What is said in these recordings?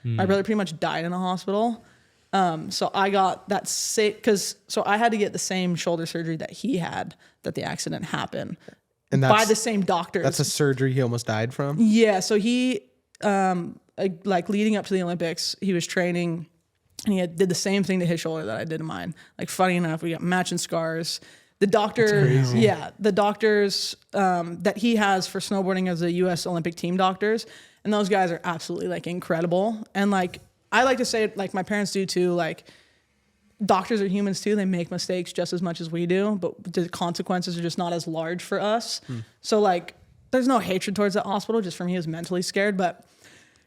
My brother pretty much died in a hospital. So I got that sick so I had to get the same shoulder surgery that he had, that the accident happened, and by the same doctors. That's a surgery he almost died from? Yeah. So he, like leading up to the Olympics, he was training and he did the same thing to his shoulder that I did to mine. Like, funny enough, we got matching scars. The doctor, the doctors that he has for snowboarding as a U.S. Olympic team doctors, and those guys are absolutely like incredible. And like, I like to say, like my parents do too, like doctors are humans too. They make mistakes just as much as we do, but the consequences are just not as large for us. So like, there's no hatred towards that hospital, just for me, he was mentally scared. But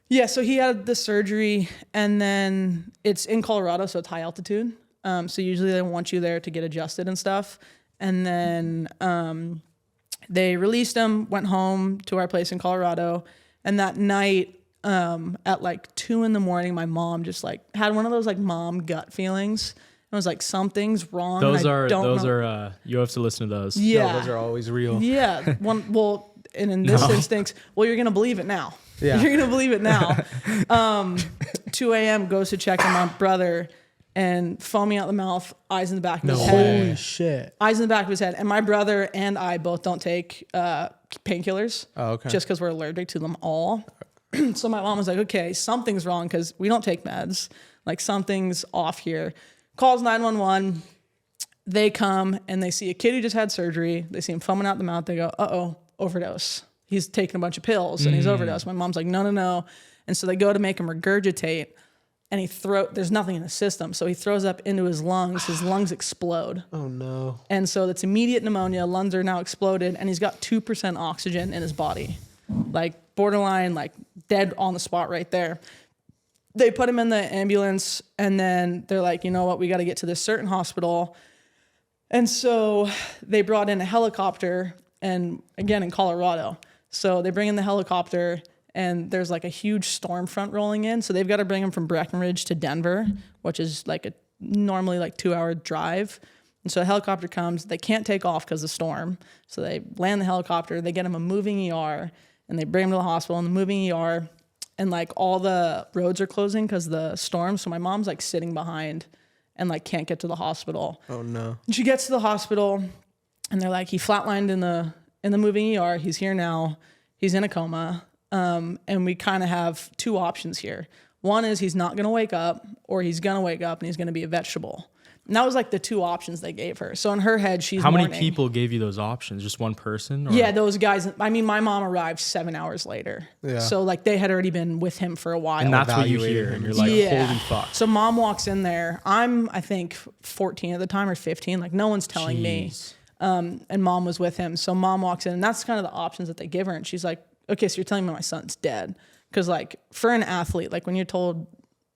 yeah, so he had the surgery, and then it's in Colorado, so it's high altitude. So usually they want you there to get adjusted and stuff. And then they released him, went home to our place in Colorado. And that night at like 2 a.m, my mom just like had one of those like mom gut feelings. It was like, something's wrong. Those are you have to listen to those. Yeah. No, those are always real. Yeah. And in this instance, well, you're going to believe it now. Yeah. You're going to believe it now. 2 a.m. goes to check on my brother, and foaming out the mouth, eyes in the back of his head. Holy shit. Eyes in the back of his head. And my brother and I both don't take painkillers. Oh, okay. Just because we're allergic to them all. So my mom was like, okay, something's wrong, because we don't take meds. Like, something's off here. Calls 911. They come and they see a kid who just had surgery. They see him foaming out the mouth. They go, uh-oh, overdose. He's taking a bunch of pills and he's overdosed. My mom's like, no. And so they go to make him regurgitate, and there's nothing in his system. So he throws up into his lungs. His lungs explode. Oh no. And so that's immediate pneumonia. Lungs are now exploded, and he's got 2% oxygen in his body. Like, borderline, like dead on the spot right there. They put him in the ambulance, and then they're like, you know what? We got to get to this certain hospital. And so they brought in a helicopter, and again, in Colorado. So they bring in the helicopter, and there's like a huge storm front rolling in. So they've got to bring him from Breckenridge to Denver, which is like a normally like 2-hour drive. And so the helicopter comes. They can't take off because of the storm. So they land the helicopter. They get him a moving ER, and they bring him to the hospital in the moving ER. And like, all the roads are closing because of the storm. So my mom's like sitting behind and like can't get to the hospital. Oh no. And she gets to the hospital, and they're like, he flatlined in the moving ER. He's here now. He's in a coma. And we kind of have 2 options here. One is he's not going to wake up, or he's going to wake up and he's going to be a vegetable. And that was like the 2 options they gave her. So in her head, she's How many people gave you those options? Just one person? Or? Yeah, those guys. I mean, my mom arrived 7 hours later. Yeah. So like, they had already been with him for a while. And that's what you hear. And you're like, holy fuck. So mom walks in there. I'm, I think, 14 at the time, or 15. Like, no one's telling me. And mom was with him. So mom walks in, and that's kind of the options that they give her. And she's like, okay, so you're telling me my son's dead. Because like, for an athlete, like when you're told,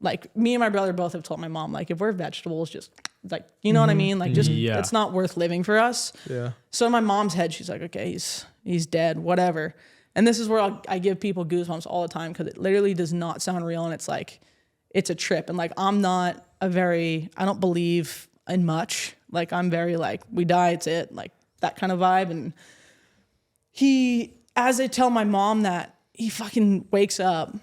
like me and my brother both have told my mom, like, if we're vegetables, just like, you know what I mean? Like, just, it's not worth living for us. Yeah. So in my mom's head, she's like, okay, he's dead, whatever. And this is where I give people goosebumps all the time, because it literally does not sound real. And it's like, it's a trip. And like, I don't believe in much. Like, I'm very like, we die, it's it, like that kind of vibe. And as I tell my mom that, he fucking wakes up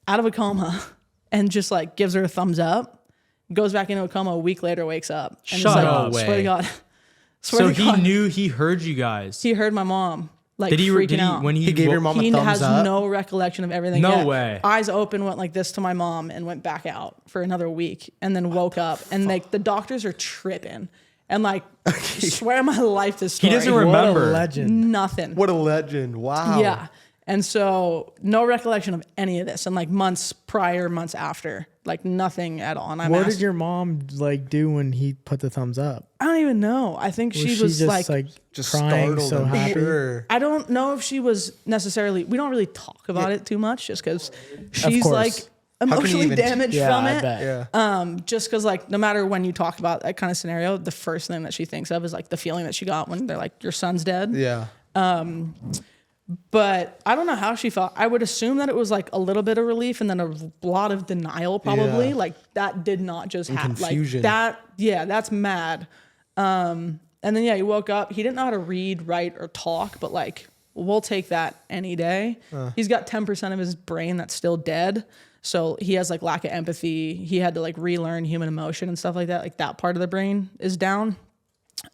out of a coma and just like gives her a thumbs up, goes back into a coma a week later, wakes up. And Shut like, up. Swear to God. So he knew, he heard you guys. He heard my mom like freaking out. When he gave your mom a thumbs up? He has no recollection of everything. No way. Eyes open, went like this to my mom, and went back out for another week, and then woke up. And like, the doctors are tripping. And like, swear my life, this story. He doesn't remember. What a legend. Nothing. What a legend. Wow. Yeah. And so no recollection of any of this. And like, months after, like nothing at all. And what did your mom like do when he put the thumbs up? I don't even know. I think she was just like just crying, startled, so happy. Sure. I don't know if she was necessarily, we don't really talk about it too much, just because she's like emotionally damaged from it. Yeah. Just because like, no matter when you talk about that kind of scenario, the first thing that she thinks of is like the feeling that she got when they're like, your son's dead. Yeah. But I don't know how she felt. I would assume that it was like a little bit of relief and then a lot of denial, probably. Yeah. Like, that did not just happen. Like that. Yeah, that's mad. And then, he woke up. He didn't know how to read, write, or talk, but like we'll take that any day. He's got 10% of his brain that's still dead. So he has like lack of empathy. He had to like relearn human emotion and stuff like that. Like that part of the brain is down.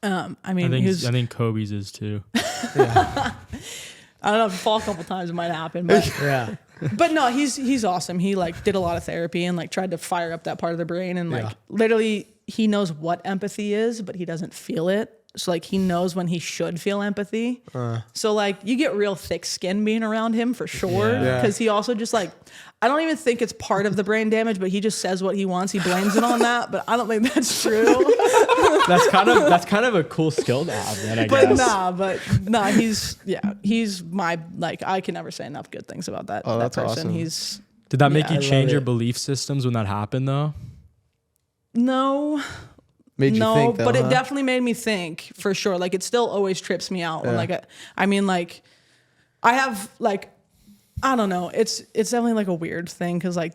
I think Kobe's is too. I don't know, if you fall a couple times, it might happen. But Yeah. but no, he's awesome. He like did a lot of therapy and like tried to fire up that part of the brain. And like literally he knows what empathy is, but he doesn't feel it. So like he knows when he should feel empathy. So like you get real thick skin being around him for sure. Yeah. Cause he also just like, I don't even think it's part of the brain damage, but he just says what he wants. He blames it on that, but I don't think that's true. That's kind of a cool skill to have, then, I guess. He's my, like, I can never say enough good things about that, Oh, that that's person. awesome. Did that make you I change love your it. belief systems when that happened, though? No, Made you think, though, but it huh? definitely made me think for sure. Like it still always trips me out. When, like, I mean, like I have like, I don't know. It's definitely like a weird thing. Cause like,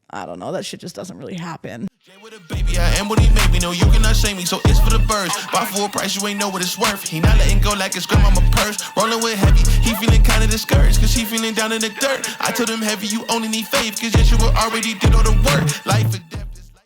I don't know. That shit just doesn't really happen. With a baby, I am what he made me. No, you cannot shame me, so it's for the birds. Buy for a price, you ain't know what it's worth. He not letting go like it's grandmama purse. Rolling with heavy, he feeling kinda discouraged, cause he feeling down in the dirt. I told him heavy, you only need faith, cause yes, you were already did all the work. Life or death.